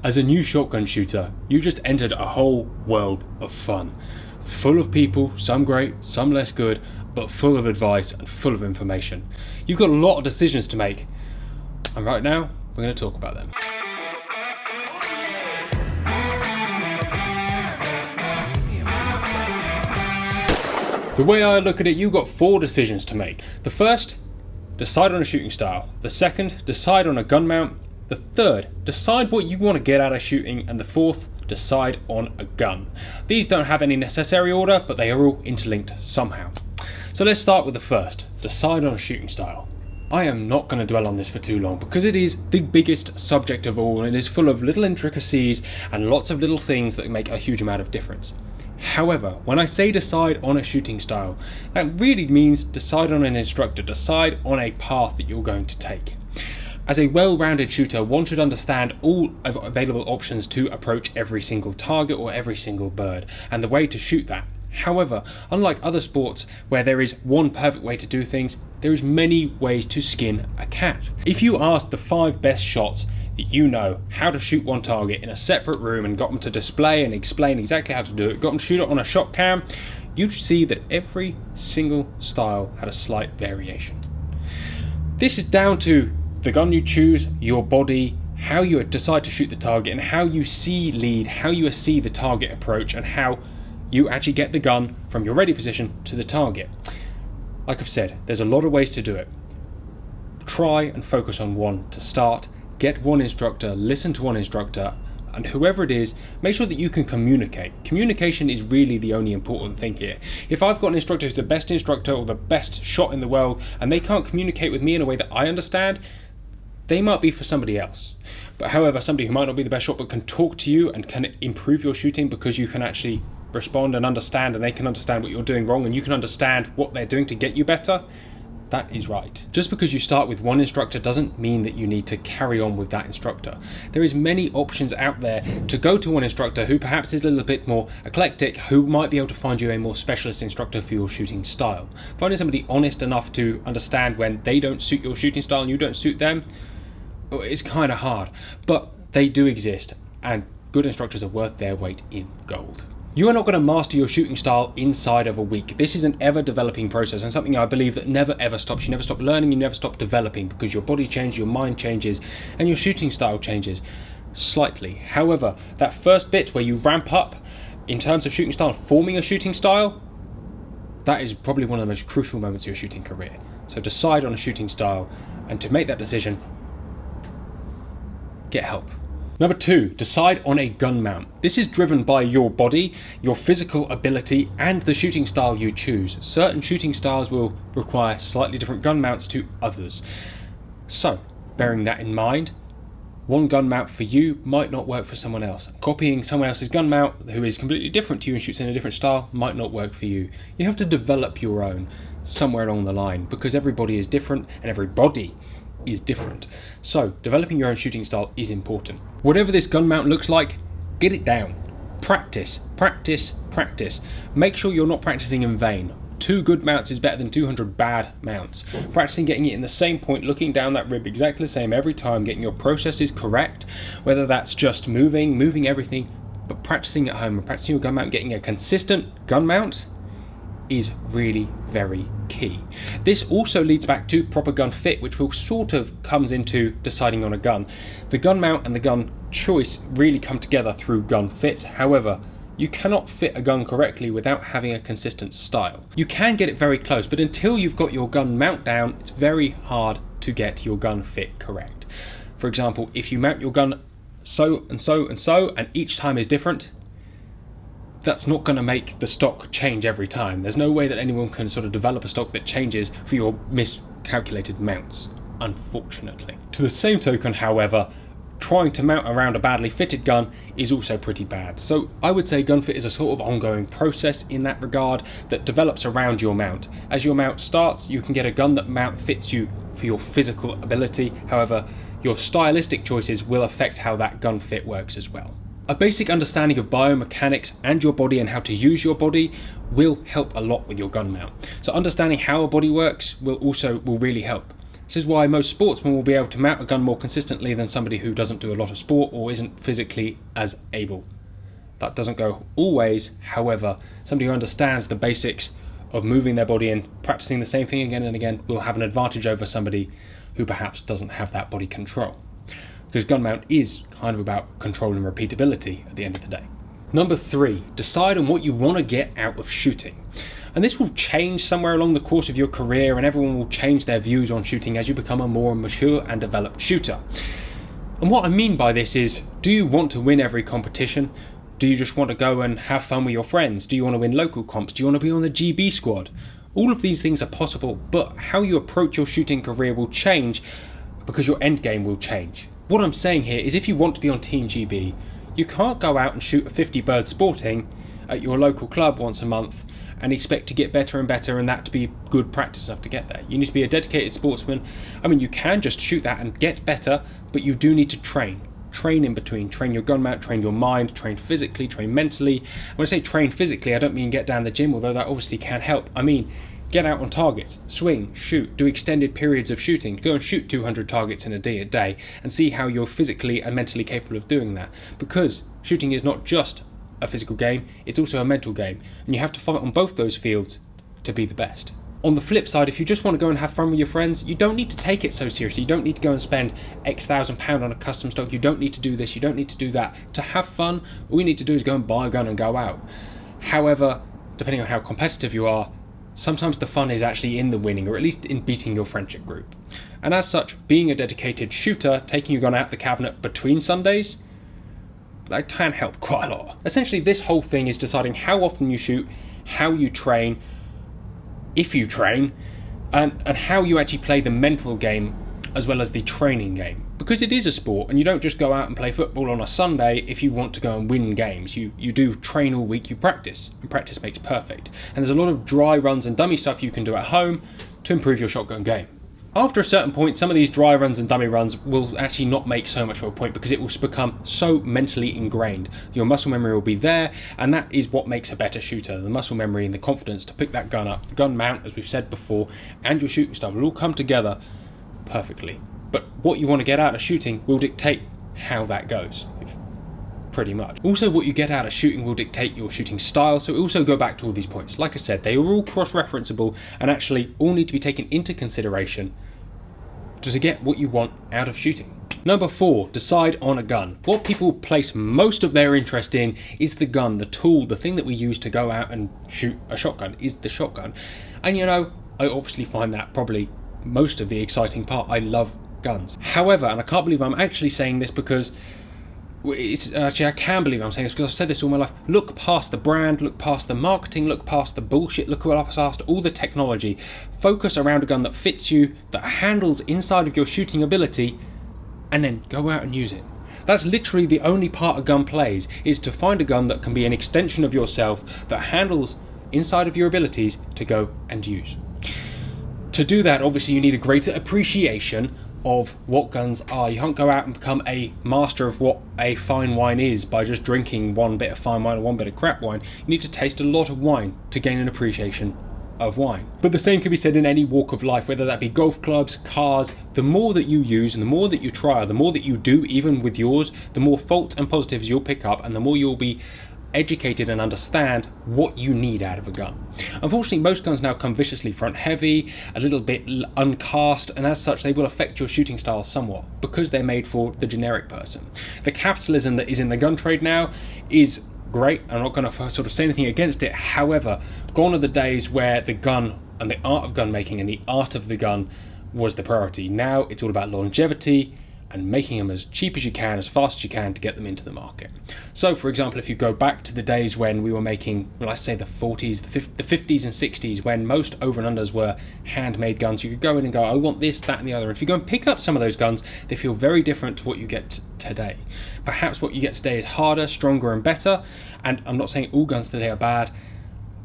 As a new shotgun shooter, you just entered a whole world of fun. Full of people, some great, some less good, but full of advice and full of information. You've got a lot of decisions to make, and right now, we're going to talk about them. The way I look at it, you've got 4 decisions to make. The first, decide on a shooting style. The second, decide on a gun mount. The third, decide what you want to get out of shooting. And the fourth, decide on a gun. These don't have any necessary order, but they are all interlinked somehow. So let's start with the first, decide on a shooting style. I am not going to dwell on this for too long because it is the biggest subject of all, and it is full of little intricacies and lots of little things that make a huge amount of difference. However, when I say decide on a shooting style, that really means decide on an instructor, decide on a path that you're going to take. As a well-rounded shooter, one should understand all available options to approach every single target or every single bird, and the way to shoot that. However, unlike other sports where there is one perfect way to do things, there is many ways to skin a cat. If you ask the 5 best shots that you know how to shoot one target in a separate room and got them to display and explain exactly how to do it, got them to shoot it on a shot cam, you'd see that every single style had a slight variation. This is down to the gun you choose, your body, how you decide to shoot the target, and how you see lead, how you see the target approach, and how you actually get the gun from your ready position to the target. Like I've said, there's a lot of ways to do it. Try and focus on one to start. Get one instructor, listen to one instructor, and whoever it is, make sure that you can communicate. Communication is really the only important thing here. If I've got an instructor who's the best instructor or the best shot in the world, and they can't communicate with me in a way that I understand, they might be for somebody else. But however, somebody who might not be the best shot but can talk to you and can improve your shooting because you can actually respond and understand, and they can understand what you're doing wrong and you can understand what they're doing to get you better, that is right. Just because you start with one instructor doesn't mean that you need to carry on with that instructor. There is many options out there to go to one instructor who perhaps is a little bit more eclectic, who might be able to find you a more specialist instructor for your shooting style. Finding somebody honest enough to understand when they don't suit your shooting style and you don't suit them, it's kind of hard. But they do exist, and good instructors are worth their weight in gold. You are not going to master your shooting style inside of a week. This is an ever-developing process, and something I believe that never ever stops. You never stop learning, you never stop developing, because your body changes, your mind changes, and your shooting style changes slightly. However, that first bit where you ramp up in terms of shooting style, forming a shooting style, that is probably one of the most crucial moments of your shooting career. So decide on a shooting style, and to make that decision, get help. Number 2, decide on a gun mount. This is driven by your body, your physical ability, and the shooting style you choose. Certain shooting styles will require slightly different gun mounts to others. So, bearing that in mind, one gun mount for you might not work for someone else. Copying someone else's gun mount who is completely different to you and shoots in a different style might not work for you. You have to develop your own somewhere along the line, because everybody is different and everybody is different. So developing your own shooting style is important. Whatever this gun mount looks like, get it down. Practice, practice, practice. Make sure you're not practicing in vain. 2 good mounts is better than 200 bad mounts. Practicing getting it in the same point, looking down that rib exactly the same every time, getting your processes correct, whether that's just moving everything, but practicing at home and practicing your gun mount, getting a consistent gun mount is really very key. This also leads back to proper gun fit, which will sort of comes into deciding on a gun. The gun mount and the gun choice really come together through gun fit. However, you cannot fit a gun correctly without having a consistent style. You can get it very close, but until you've got your gun mount down, it's very hard to get your gun fit correct. For example, if you mount your gun so and so and so, and each time is different, that's not going to make the stock change every time. There's no way that anyone can sort of develop a stock that changes for your miscalculated mounts, unfortunately. To the same token, however, trying to mount around a badly fitted gun is also pretty bad. So I would say gun fit is a sort of ongoing process in that regard that develops around your mount. As your mount starts, you can get a gun that mount fits you for your physical ability. However, your stylistic choices will affect how that gun fit works as well. A basic understanding of biomechanics and your body and how to use your body will help a lot with your gun mount. So understanding how a body works will really help. This is why most sportsmen will be able to mount a gun more consistently than somebody who doesn't do a lot of sport or isn't physically as able. That doesn't go always, however, somebody who understands the basics of moving their body and practicing the same thing again and again will have an advantage over somebody who perhaps doesn't have that body control. Because gun mount is kind of about control and repeatability at the end of the day. Number 3, decide on what you want to get out of shooting. And this will change somewhere along the course of your career, and everyone will change their views on shooting as you become a more mature and developed shooter. And what I mean by this is, do you want to win every competition? Do you just want to go and have fun with your friends? Do you want to win local comps? Do you want to be on the GB squad? All of these things are possible, but how you approach your shooting career will change because your end game will change. What I'm saying here is if you want to be on Team GB, you can't go out and shoot a 50 bird sporting at your local club once a month and expect to get better and better and that to be good practice enough to get there. You need to be a dedicated sportsman. I mean, you can just shoot that and get better, but you do need to train. Train in between. Train your gun mount, train your mind, train physically, train mentally. When I say train physically, I don't mean get down the gym, although that obviously can help. I mean, get out on targets, swing, shoot, do extended periods of shooting. Go and shoot 200 targets in a day and see how you're physically and mentally capable of doing that. Because shooting is not just a physical game, it's also a mental game. And you have to fight on both those fields to be the best. On the flip side, if you just want to go and have fun with your friends, you don't need to take it so seriously. You don't need to go and spend X £1,000 on a custom stock. You don't need to do this, you don't need to do that. To have fun, all you need to do is go and buy a gun and go out. However, depending on how competitive you are, sometimes the fun is actually in the winning, or at least in beating your friendship group. And as such, being a dedicated shooter, taking your gun out the cabinet between Sundays, that can help quite a lot. Essentially, this whole thing is deciding how often you shoot, how you train, if you train, and how you actually play the mental game as well as the training game. Because it is a sport, and you don't just go out and play football on a Sunday if you want to go and win games. You do train all week, you practice, and practice makes perfect. And there's a lot of dry runs and dummy stuff you can do at home to improve your shotgun game. After a certain point, some of these dry runs and dummy runs will actually not make so much of a point because it will become so mentally ingrained. Your muscle memory will be there, and that is what makes a better shooter. The muscle memory and the confidence to pick that gun up, the gun mount, as we've said before, and your shooting style will all come together perfectly. But what you want to get out of shooting will dictate how that goes, pretty much. Also, what you get out of shooting will dictate your shooting style, so also go back to all these points. Like I said, they are all cross-referenceable and actually all need to be taken into consideration to get what you want out of shooting. Number 4, decide on a gun. What people place most of their interest in is the gun, the tool, the thing that we use to go out and shoot a shotgun is the shotgun. And you know, I obviously find that probably most of the exciting part. I love guns. However, and I can't believe I'm actually saying this because I can believe I'm saying this because I've said this all my life. Look past the brand, look past the marketing, look past the bullshit, look past all the technology. Focus around a gun that fits you, that handles inside of your shooting ability, and then go out and use it. That's literally the only part a gun plays, is to find a gun that can be an extension of yourself, that handles inside of your abilities to go and use. To do that, obviously you need a greater appreciation of what guns are. You can't go out and become a master of what a fine wine is by just drinking one bit of fine wine or one bit of crap wine. You need to taste a lot of wine to gain an appreciation of wine. But the same can be said in any walk of life, whether that be golf clubs, cars. The more that you use and the more that you try, the more that you do even with yours, the more faults and positives you'll pick up and the more you'll be educated and understand what you need out of a gun. Unfortunately, most guns now come viciously front heavy, a little bit uncast, and as such they will affect your shooting style somewhat because they're made for the generic person. The capitalism that is in the gun trade now is great. I'm not going to sort of say anything against it. However, gone are the days where the gun and the art of gun making and the art of the gun was the priority. Now it's all about longevity and making them as cheap as you can, as fast as you can to get them into the market. So for example, if you go back to the days when we were making, well, let's say the 40s, the 50s and 60s, when most over and unders were handmade guns, you could go in and go, I want this, that and the other. And if you go and pick up some of those guns, they feel very different to what you get today. Perhaps what you get today is harder, stronger and better. And I'm not saying all guns today are bad,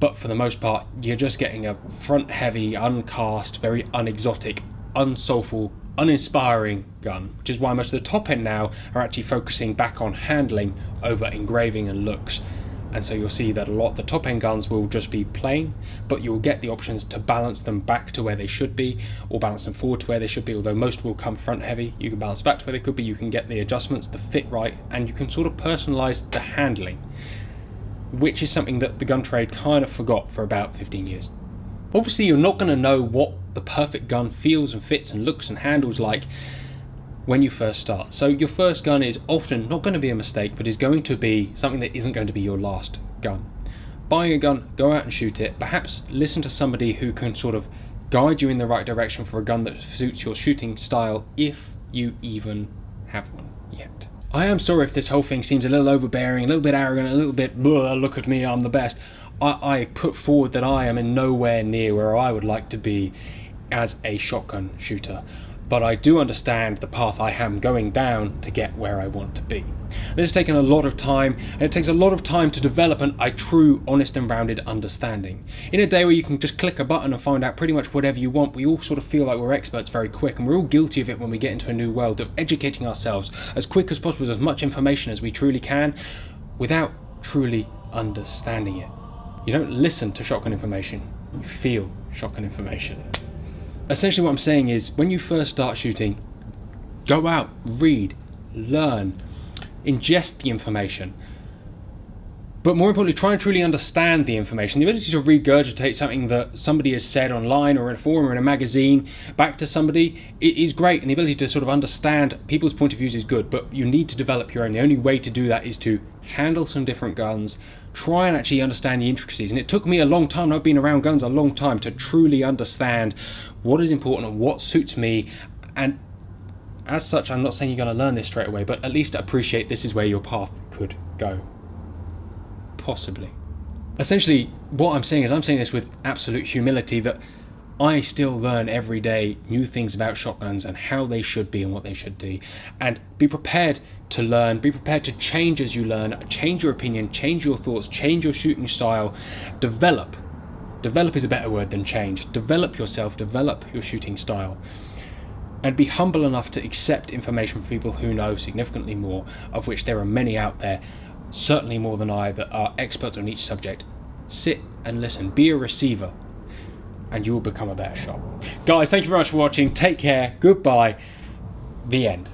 but for the most part, you're just getting a front heavy, uncast, very unexotic, unsoulful, uninspiring gun, which is why most of the top end now are actually focusing back on handling over engraving and looks. and so you'll see that a lot of the top end guns will just be plain, but you'll get the options to balance them back to where they should be, or balance them forward to where they should be. Although most will come front heavy, you can balance back to where they could be, you can get the adjustments, the fit right, and you can sort of personalize the handling, which is something that the gun trade kind of forgot for about 15 years. Obviously you're not going to know what the perfect gun feels and fits and looks and handles like when you first start. So your first gun is often not going to be a mistake, but is going to be something that isn't going to be your last gun. Buying a gun, go out and shoot it. Perhaps listen to somebody who can sort of guide you in the right direction for a gun that suits your shooting style, if you even have one yet. I am sorry if this whole thing seems a little overbearing, a little bit arrogant, a little bit, look at me, I'm the best. I put forward that I am in nowhere near where I would like to be as a shotgun shooter, but I do understand the path I am going down to get where I want to be. This has taken a lot of time, and it takes a lot of time to develop a true, honest and rounded understanding. In a day where you can just click a button and find out pretty much whatever you want, we all sort of feel like we're experts very quick, and we're all guilty of it when we get into a new world, of educating ourselves as quick as possible with as much information as we truly can, without truly understanding it. You don't listen to shotgun information, you feel shotgun information. Essentially what I'm saying is, when you first start shooting, go out, read, learn, ingest the information. But more importantly, try and truly understand the information. The ability to regurgitate something that somebody has said online or in a forum or in a magazine back to somebody, it is great, and the ability to sort of understand people's point of views is good, but you need to develop your own. The only way to do that is to handle some different guns, try and actually understand the intricacies. And it took me a long time, and I've been around guns a long time, to truly understand what is important and what suits me. And as such, I'm not saying you're going to learn this straight away, but at least appreciate this is where your path could go. Possibly. Essentially, what I'm saying is, I'm saying this with absolute humility, that I still learn every day new things about shotguns and how they should be and what they should do. And be prepared to learn, be prepared to change as you learn, change your opinion, change your thoughts, change your shooting style, develop. Develop is a better word than change. Develop yourself, develop your shooting style. And be humble enough to accept information from people who know significantly more, of which there are many out there, certainly more than I, that are experts on each subject. Sit and listen, be a receiver, and you will become a better shot. Guys, thank you very much for watching. Take care, goodbye, the end.